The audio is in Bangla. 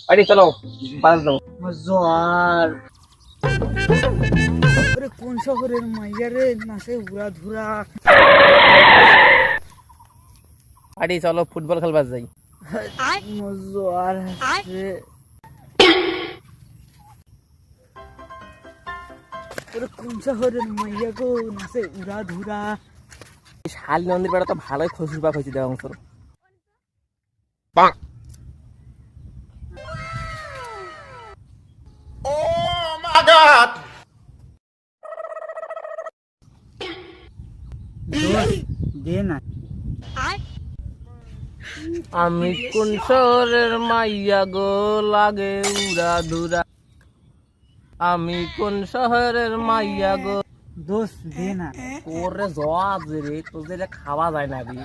আরে চলো বাজার যাও। জোয়ার আরে কোন শহরের মাইয়া রে নাচে উড়া ধুরা। আরে চলো ফুটবল খেলবার যাই। জোয়ার আছে আরে কোন শহরের মাইয়া গো নাচে উড়া ধুরা। শালী নন্দীর বেড়া তো ভালোই খসুর পাক হয়েছে দেওয়া অংশ। দে না আমি কোন শহরের মাইয়া গো লাগে উড়া ধুরা। আমি কোন শহরের মাইয়া গো। দোষ দে না ওরে জবাব রে তোদের খাওয়া যায় না রে।